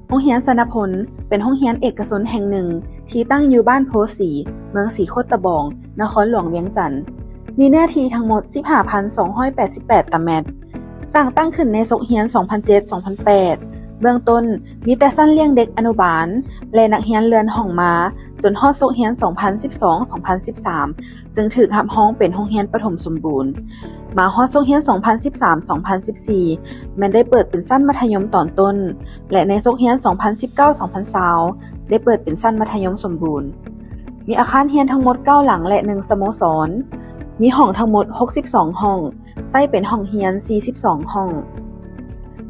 โรงเรียนสนพลเป็นโรงเรียนเอกชนแห่งหนึ่งที่ตั้งอยู่บ้านโพสี เมืองศรีโคตรบอง นครหลวงเวียงจันทน์มีเนื้อที่ทั้งหมด 15,288 ตารางเมตรสร้างตั้งขึ้นในศกเรียน 2007-2008 เบื้องต้นมีแต่ชั้นเลี้ยงเด็กอนุบาลและนักเรียนเรือนห้องม้าจนฮอดศกเรียน 2012-2013 จึงถูกรับรองเป็นโรงเรียนประถมสมบูรณ์มาฮอดศกเรียน 2013-2014 แม้นได้เปิดเป็นชั้นมัธยมตอนต้นและในศกเรียน 2019-2020 ได้เปิดเป็นชั้นมัธยมสมบูรณ์มีอาคารเรียนทั้งหมด 9 หลังและ 1 สโมสรมีห้องทั้งหมด 62 ห้องใช้เป็นห้องเรียน 42 ห้อง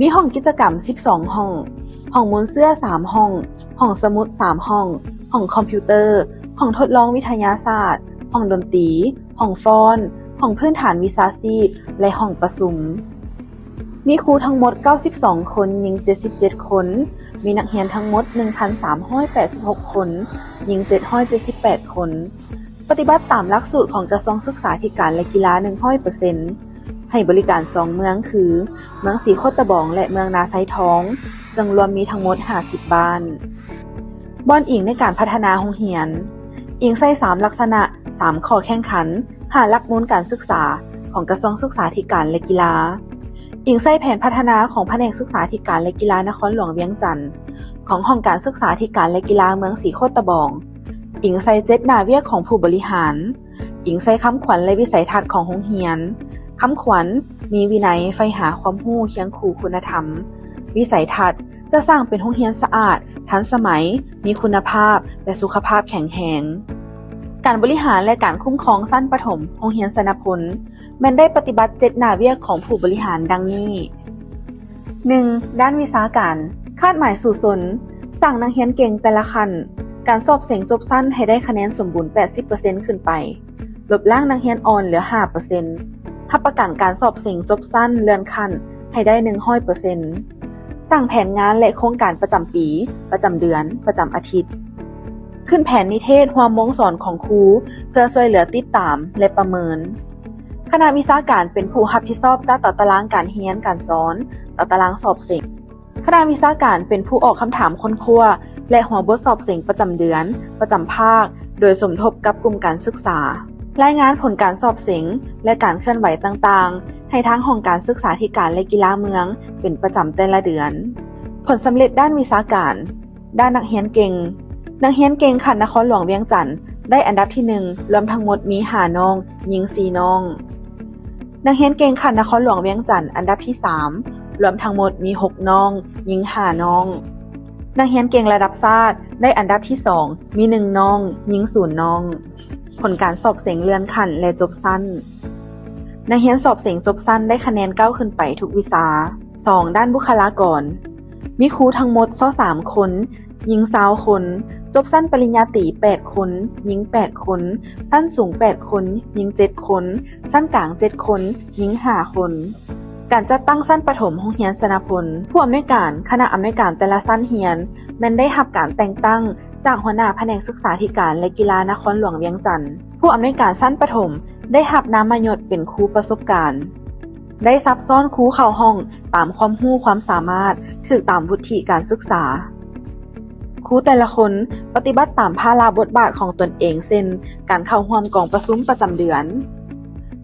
มีห้องกิจกรรม 12 ห้องห้องมูลเสื้อ 3 ห้องห้องสมุด 3 ห้องห้องคอมพิวเตอร์ห้องทดลองวิทยาศาสตร์ห้องดนตรีห้องฟ้อนห้องพื้นฐานวิชาชีพและห้องประชุมมีครูทั้งหมด 92 คนหญิง 77 คนมีนักเรียนทั้งหมด 1,386 คนหญิง 778 คนปฏิบัติตามหลักสูตรของกระทรวงศึกษาธิการและกีฬา 100% ให้บริการ2เมืองคือเมืองศรีโคตรบองและเมืองนาไซทองซึ่งรวมมีทั้งหมด 50 บ้านบ่อนอิงในการพัฒนาโรงเรียนอิงใส่3ลักษณะ3ข้อแข่งขัน5หลักมูลการศึกษาของกระทรวงศึกษาธิการและกีฬาอิงใส่แผนพัฒนาของแผนกศึกษาธิการและกีฬานครหลวงเวียงจันทน์ของห้องการศึกษาธิการและกีฬาเมืองศรีโคตรบองอิงใส่7หน้าเวียกของผู้บริหารอิงใส่คำขวัญและวิสัยทัศน์ของโรงเรียนคำขวัญมีวินัยใฝ่หาความรู้เคียงคู่คุณธรรมวิสัยทัศน์จะสร้างเป็นโรงเรียนสะอาดทันสมัยมีคุณภาพและสุขภาพแข็งแรงการบริหารและการคุ้มครองชั้นประถมโรงเรียนสนพลแม้นได้ปฏิบัติ7หน้าเวียกของผู้บริหารดังนี้ 1. ด้านวิชาการคาดหมายสู่สนสร้างนักเรียนเก่งแต่ละขั้นการสอบเสียงจบสั้นให้ได้คะแนนสมบูรณ์ 80% ขึ้นไปลดล่างนักเรียนอ่อนเหลือ 5% รับประกันการสอบเสียงจบสั้นเลื่อนขั้นให้ได้ 100% สร้างแผนงานและโครงการประจำปีประจำเดือนประจำอาทิตย์ขึ้นแผนนิเทศความมงสอนของครูเพื่อช่วยเหลือติดตามและประเมินคณะวิชาการเป็นผู้รับผิดชอบต่อตารางการเรียนการสอนต่อตารางสอบเสียงคณะวิชาการเป็นผู้ออกคำถามค้นคว้าและหัวบทสอบเสียงประจำเดือนประจำภาคโดยสมทบกับกลุ่มการศึกษารายงานผลการสอบเสียงและการเคลื่อนไหวต่างๆให้ทางห้องการศึกษาธิการและกีฬาเมืองเป็นประจำแต่ละเดือนผลสำเร็จด้านวิชาการด้านนักเรียนเก่งนักเรียนเก่งขันนครหลวงเวียงจันทน์ได้อันดับที่1รวมทั้งหมดมี5น้องหญิง4น้องนักเรียนเก่งขันนครหลวงเวียงจันทน์อันดับที่3รวมทั้งหมดมี6น้องหญิง5น้องนักเรียนเก่งระดับชาติได้อันดับที่2มี1น้องหญิง0น้องผลการสอบเสียงเลื่อนขั้นและจบสั้นนักเรียนสอบเสียงจบสั้นได้คะแนน9ขึ้นไปทุกวิชา 2. ด้านบุคลากรมีครูทั้งหมด23คนหญิง20คนจบสั้นปริญญาตรี8คนหญิง8คนสั้นสูง8คนหญิง7คนสั้นกลาง7คนหญิง5คนการจัดตั้งชั้นประถมโรงเรียนสนพลผู้อำนวยการคณะอำนวยการแต่ละชั้นเรียนแม้นได้รับการแต่งตั้งจากหัวหน้าแผนกศึกษาธิการและกีฬานครหลวงเวียงจันทน์ผู้อำนวยการชั้นประถมได้รับนามยศเป็นครูประสบการณ์ได้ซับซ้อนครูเข้าห้องตามความรู้ความสามารถถูกตามวุฒิการศึกษาครูแต่ละคนปฏิบัติตามภาระบทบาทของตนเองเช่นการเข้าร่วมกองประชุมประจำเดือน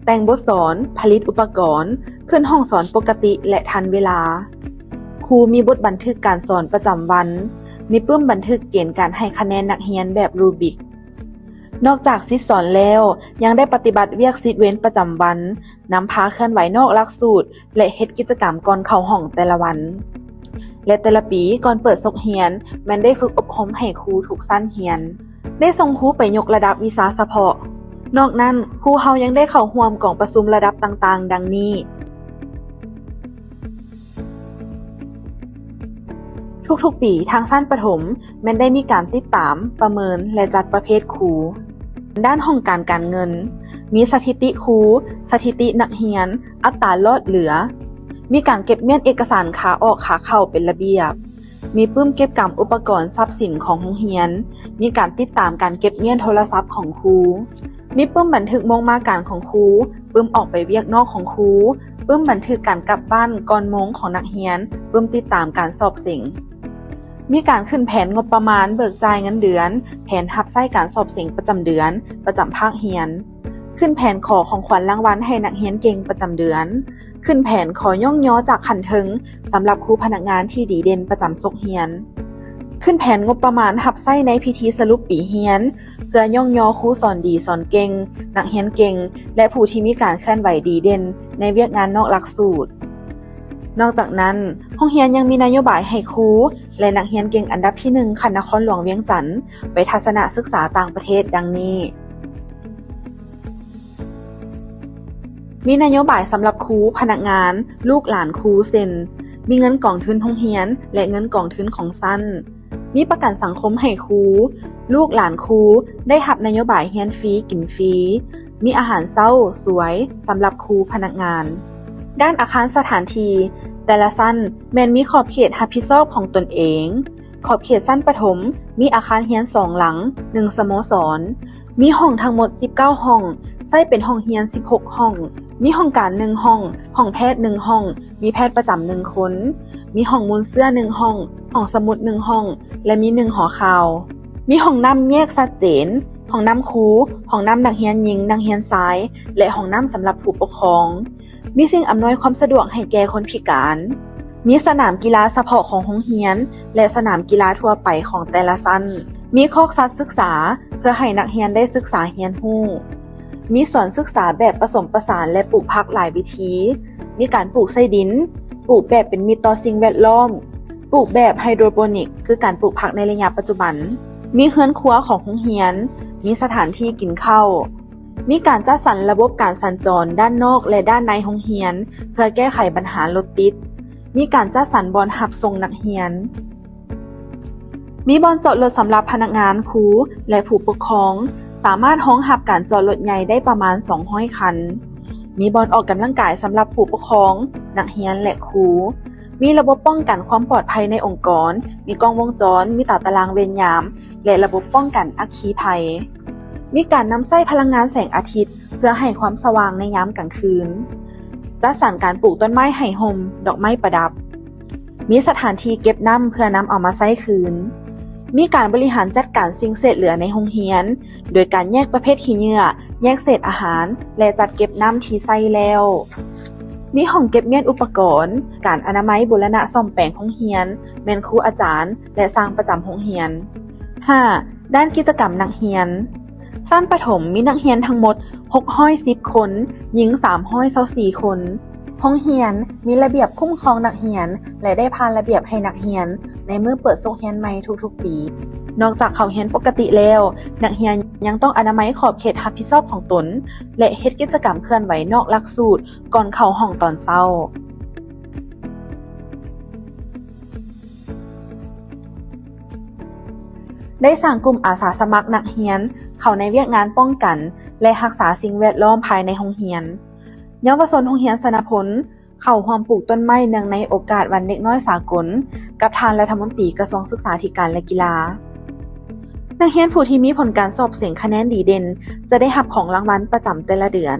แต่งบทสอนผลิตอุปกรณ์ขึ้นห้องสอนปกติและทันเวลาครูมีบทบันทึกการสอนประจำวันมีปึ้มบันทึกเกณฑ์การให้คะแนนนักเรียนแบบรูบิกนอกจากสิทธิสอนแล้วยังได้ปฏิบัติเวียกสิทธิเว้นประจำวันนำพาเคลื่อนไหวนอกหลักสูตรและเฮ็ดกิจกรรมก่อนเข้าห้องแต่ละวันและแต่ละปีก่อนเปิดศกเรียนแม้นได้ฝึกอบรมให้ครูทุกชั้นเรียนได้ส่งครูไปยกระดับวิชาเฉพาะนอกนั้นครูเฮายังได้เข้าร่วมกองประชุมระดับต่างๆดังนี้ทุกๆปีทางชั้นประถมแม้นได้มีการติดตามประเมินและจัดประเภทครูด้านห้องการเงินมีสถิติครูสถิตินักเรียนอัตรารอดเหลือมีการเก็บเมียนเอกสารขาออกขาเข้าเป็นระเบียบมีปึ้มเก็บกำอุปกรณ์ทรัพย์สินของโรงเรียนมีการติดตามการเก็บเมียนโทรศัพท์ของครูมีปึ้มบันทึกมงมาการของครูปึ้มออกไปเวียกนอกของครูปึ้มบันทึกการกลับบ้านก่อนมงของนักเรียนปึ้มติดตามการสอบเสียง มีการขึ้นแผนงบประมาณเบิกจ่ายเงินเดือนแผนรับใช้การสอบเสียงประจำเดือนประจำภาคเรียนขึ้นแผนขอของขวัญรางวัลให้นักเรียนเก่งประจำเดือนขึ้นแผนขอย่องย้อจากขันถึงสำหรับครูพนักงานที่ดีเด่นประจำซกเรียนขึ้นแผนงบประมาณรับใช้ในพิธีสรุปปีเรียนเพื่อย่องย้อครูสอนดีสอนเก่งนักเรียนเก่งและผู้ที่มีการเคลื่อนไหวดีเด่นในเวียกงานนอกหลักสูตรนอกจากนั้นโรงเรียนยังมีนโยบายให้ครูและนักเรียนเก่งอันดับที่1คันนครหลวงเวียงจันทน์ไปทัศนศึกษาต่างประเทศดังนี้มีนโยบายสำหรับครูพนักงานลูกหลานครูเซ็นมีเงินกองทุนโรงเรียนและเงินกองทุนของสั้นมีประกันสังคมให้ครูลูกหลานครูได้รับนโยบายเรียนฟรีกินฟรีมีอาหารเช้าสวยสำหรับครูพนักงานด้านอาคารสถานที่แต่ละชั้นแม้นมีขอบเขตรับผิดชอบของตนเองขอบเขตชั้นประถมมีอาคารเรียน2หลัง1สโมสรมีห้องทั้งหมด19ห้องใช้เป็นห้องเรียน16ห้องมีห้องการ1ห้องห้องแพทย์1ห้องมีแพทย์ประจำ1คนมีห้องมูลเสื้อ1ห้องห้องสมุด1ห้องและมี1หอข่าวมีห้องน้ำแยกชัดเจนห้องน้ำครูห้องน้ำนักเรียนหญิงนักเรียนชายและห้องน้ำสำหรับผู้ปกครองมีสิ่งอำนวยความสะดวกให้แก่คนพิการมีสนามกีฬาเฉพาะของโรงเรียนและสนามกีฬาทั่วไปของแต่ละชั้นมีคอกสัตว์ศึกษาเพื่อให้นักเรียนได้ศึกษาเรียนรู้มีสวนศึกษาแบบผสมผสานและปลูกผักหลายวิธีมีการปลูกไส้ดินปลูกแบบเป็นมิตรต่อสิ่งแวดล้อมปลูกแบบไฮโดรโปนิกคือการปลูกผักในระยะปัจจุบันมีเรือนครัวของโรงเรียนมีสถานที่กินข้าวมีการจัดสรรระบบการสัญจรด้านนอกและด้านในโรงเรียนเพื่อแก้ไขปัญหารถติดมีการจัดสรรบ่อนรับส่งนักเรียนมีบ่อนจอดรถสำหรับพนักงานครูและผู้ปกครองสามารถรองรับการจอดรถใหญ่ได้ประมาณ200คันมีบ่อนออกกำลังกายสำหรับผู้ปกครองนักเรียนและครูมีระบบป้องกันความปลอดภัยในองค์กรมีกล้องวงจรมีตารางเวรยามและระบบป้องกันอัคคีภัยมีการนำใช้พลังงานแสงอาทิตย์เพื่อให้ความสว่างในยามกลางคืนจัดสรรการปลูกต้นไม้ไห่ห่มดอกไม้ประดับมีสถานที่เก็บน้ำเพื่อนำเอามาใช้คืนมีการบริหารจัดการสิ่งเศษเหลือในโรงเรียนโดยการแยกประเภทขี้เหงื่อแยกเศษอาหารและจัดเก็บน้ำที่ใช้แล้วมีห้องเก็บเมียนอุปกรณ์การอนามัยบูรณะซ่อมแปลงโรงเรียนแม่นครูอาจารย์และสร้างประจำโรงเรียน 5. ด้านกิจกรรมนักเรียนชั้นประถมมีนักเรียนทั้งหมด610คนหญิง324คนโรงเรียนมีระเบียบคุ้มครองนักเรียนและได้ผ่านระเบียบให้นักเรียนในเมื่อเปิดโรงเรียนใหม่ทุกๆปีนอกจากเข้าเรียนปกติแล้วนักเรียนยังต้องอนามัยขอบเขตรับผิดชอบของตนและเฮ็ดกิจกรรมเคลื่อนไหวนอกหลักสูตรก่อนเข้าห้องตอนเช้าได้สร้างกลุ่มอาสาสมัครนักเรียนเข้าในเวียกงานป้องกันและรักษาสิ่งแวดล้อมภายในโรงเรียนเยาวชนโรงเรียนสนพลเข้าร่วมปลูกต้นไม้เนื่องในโอกาสวันเด็กน้อยสากลกับท่านรัฐมนตรีกระทรวงศึกษาธิการและกีฬานักเรียนผู้ที่มีผลการสอบเสียงคะแนนดีเด่นจะได้รับของรางวัลประจำแต่ละเดือน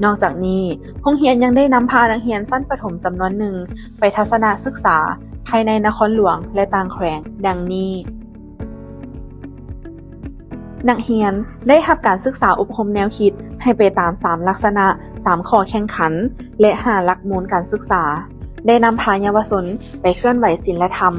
นอกจากนี้โรงเรียนยังได้นำพานักเรียนชั้นประถมจำนวนหนึ่งไปทัศนศึกษาภายในนครหลวงและต่างแขวงดังนี้นักเรียนได้รับการศึกษาอบรมแนวคิดให้ไปตาม3ลักษณะ3ข้อแข่งขันและ5หลักมูลการศึกษาได้นำพาเยาวชนไปเคลื่อนไหวศีลธรรม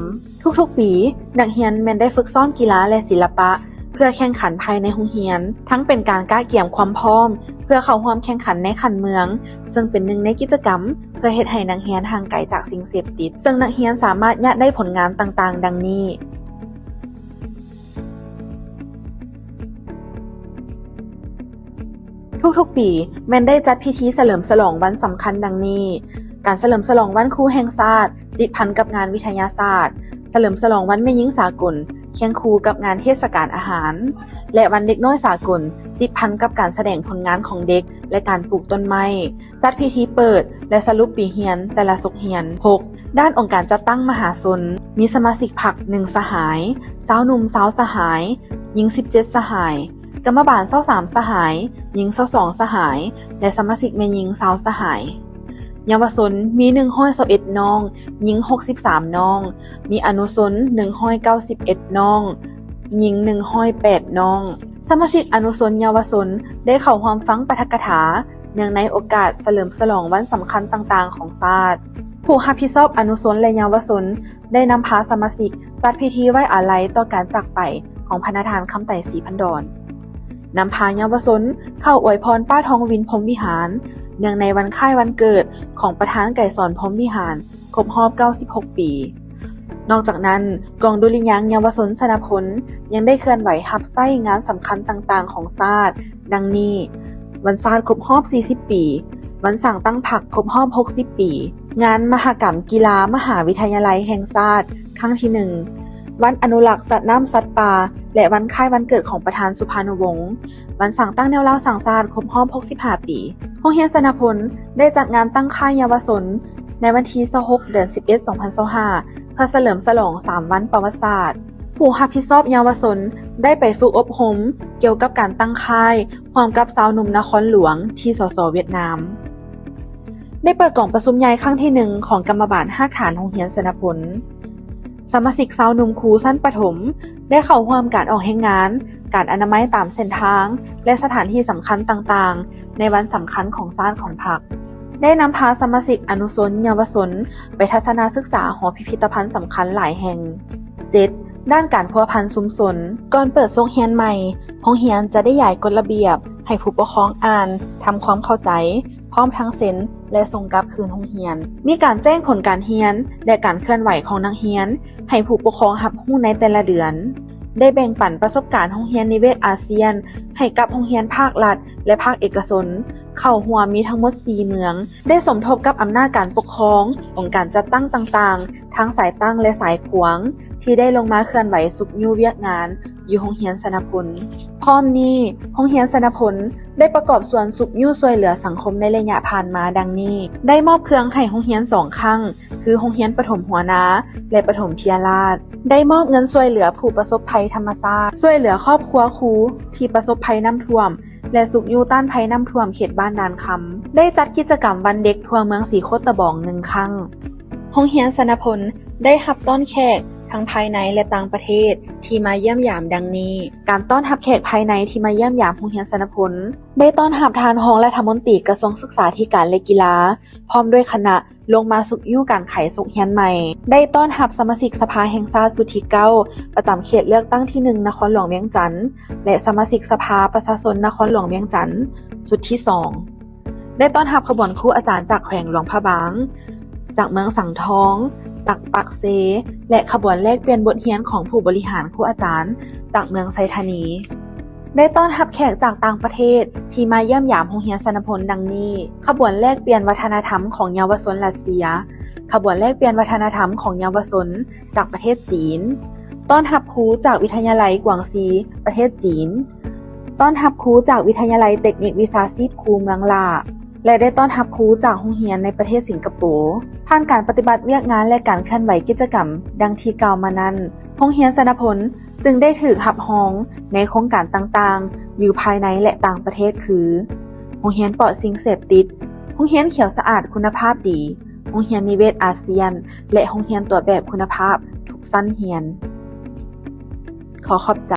ทุกๆปีนักเรียนแม้นได้ฝึกซ้อมกีฬาและศิลปะเพื่อแข่งขันภายในโรงเรียนทั้งเป็นการกะเกี่ยมความพร้อมเพื่อเข้าร่วมแข่งขันในขันเมืองซึ่งเป็นหนึ่งในกิจกรรมเพื่อเฮ็ดให้นักเรียนห่างไกลจากสิ่งเสพติดซึ่งนักเรียนสามารถได้ผลงานต่างๆดังนี้ทุกๆปีแม่นได้จัดพิธีเฉลิมฉลองวันสำคัญดังนี้การเฉลิมฉลองวันครูแห่งชาติติดพันกับงานวิทยาศาสตร์เฉลิมฉลองวันแม่หญิงสากลเคียงคู่กับงานเทศกาลอาหารและวันเด็กน้อยสากลติดพันกับการแสดงผลงานของเด็กและการปลูกต้นไม้จัดพิธีเปิดและสรุปปีเรียนแต่ละศุกร์เรียน 6. ด้านองค์การจัดตั้งมหาชนมีสมาชิกพรรค1สหายสาวหนุ่มสาวสหายหญิง17สหายกรรมบาล23สหายหญิง22สหายและสมาชิกแม่หญิง20สหาย เยาวชนมี121น้องหญิง63น้องมีอนุชน191น้องหญิง108น้องสมาชิกอนุชนเยาวชนได้เข้าร่วมฟังปาฐกถาเนื่องในโอกาสเฉลิมฉลองวันสำคัญต่างๆของชาติผู้รับผิดชอบอนุชนและเยาวชนได้นำพาสมาชิกจัดพิธีไว้อาลัยต่อการจากไปของพระนาถานคำไต่ศรีพันดรนำพาเยาวชนเข้าอวยพรป้าทองวินพรหมวิหารเนื่องในวันคล้ายวันเกิดของประธานไก่สอนพรหมวิหารครบรอบ96ปีนอกจากนั้นกองดุริยางค์เยาวชนชนพลยังได้เคลื่อนไหวรับไส้งานสำคัญต่างๆของชาติดังนี้วันชาติครบรอบ40ปีวันสั่งตั้งพรรคครบรอบ60ปีงานมหกรรมกีฬามหาวิทยาลัยแห่งชาติครั้งที่1วันอนุรักษ์สัตว์น้ำสัตว์ป่าและวันคล้ายวันเกิดของประธานสุภานุวงศ์วันสั่งตั้งแนวเล่าสั่งชาติครบรอบ65ปีโรงเรียนชนพลได้จัดงานตั้งค่ายเยาวชนในวันที่26เดือน11 2025เพื่อเฉลิมฉลอง3วันประวัติศาสตร์ผู้รับผิดชอบเยาวชนได้ไปฝึกอบรมเกี่ยวกับการตั้งค่ายพร้อมกับสาวหนุ่มนครหลวงที่สสเวียดนามได้เปิดกล่องประชุมใหญ่ครั้งที่1ของกรรมบาลภาคฐานโรงเรียนชนพลสมาชิกสาวหนุ่มครูชั้นประถมได้เข้าร่วมการออกแห่งงานการอนามัยตามเส้นทางและสถานที่สำคัญต่างๆในวันสำคัญของชาติของพรรคได้นำพาสมาชิกอนุชนเยาวชนไปทัศนศึกษาหอพิพิธภัณฑ์สำคัญหลายแห่ง 7. ด้านการพัวพันชุมชนก่อนเปิดโรงเรียนใหม่โรงเรียนจะได้ย้ายกฎระเบียบให้ผู้ปกครองอ่านทำความเข้าใจพร้อมทั้งเซ็นและส่งกลับคืนโรงเรียนมีการแจ้งผลการเรียนและการเคลื่อนไหวของนักเรียนให้ผู้ปกครองรับรู้ในแต่ละเดือนได้แบ่งปันประสบการณ์โรงเรียนนิเวศอาเซียนให้กับโรงเรียนภาครัฐและภาคเอกชนเข้าร่วมมีทั้งหมด4เมืองได้สมทบกับอำนาจการปกครององค์การจัดตั้งต่างๆทั้งสายตั้งและสายขวางที่ได้ลงมาเคลื่อนไหวสุขยู่เวียกงานอยู่โรงเรียนชนพลพร้อมนี้โรงเรียนชนพลได้ประกอบส่วนสุขยู่ช่วยเหลือสังคมในระยะผ่านมาดังนี้ได้มอบเครื่องให้โรงเรียน2ครั้งคือโรงเรียนประถมหัวนาและประถมพิยราชได้มอบเงินช่วยเหลือผู้ประสบภัยธรรมชาติช่วยเหลือครอบครัวครูที่ประสบภัยน้ำท่วมและสุขอยู่ต้านภัยน้ำท่วมเขตบ้านดานคำได้จัดกิจกรรมวันเด็กทั่วเมืองสีโคตะบอง1ครั้งโรงเรียนชนพลได้รับต้อนแขกทั้งภายในและต่างประเทศที่มาเยี่ยมยามดังนี้การต้อนรับแขกภายในที่มาเยี่ยมยามโรงเรียนชนพลได้ต้อนรับทานรองรัฐมนตรีกระทรวงศึกษาธิการและกีฬาพร้อมด้วยคณะลงมาสุขยู่การไขสุขเฮียนใหม่ได้ต้อนรับสมาชิกสภาแห่งชาติสุดที่9ประจำเขตเลือกตั้งที่1นครหลวงเวียงจันทน์และสมาชิกสภาประชาชนนครหลวงเวียงจันทน์สุดที่2ได้ต้อนรับขบวนครูอาจารย์จากแขวงหลวงพระบางจากเมืองสังทองจากปากเซและขบวนแลกเปลี่ยนบทเรียนของผู้บริหารครูอาจารย์จากเมืองไซธานีได้ต้อนรับแขกจากต่างประเทศที่มาเยี่ยมยามโรงเรียนชนพลดังนี้ขบวนแลกเปลี่ยนวัฒนธรรมของเยาวชนรัสเซียขบวนแลกเปลี่ยนวัฒนธรรมของเยาวชนจากประเทศจีนต้อนรับครูจากวิทยาลัยกวางซีประเทศจีนต้อนรับครูจากวิทยาลัยเทคนิควิชาชีพครูเมืองลาและได้ต้อนรับครูจากโรงเรียนในประเทศสิงคโปร์ผ่านการปฏิบัติเวียกงานและการเคลื่อนไหวกิจกรรมดังที่กล่าวมานั้นโรงเรียนชนพลจึงได้ถูกรับรองในโครงการต่างๆอยู่ภายในและต่างประเทศคือโรงเรียนปลอดสิ่งเสพติดโรงเรียนเขียวสะอาดคุณภาพดีโรงเรียนนิเวศอาเซียนและโรงเรียนตรวจแบบคุณภาพทุกชั้นเรียนขอขอบใจ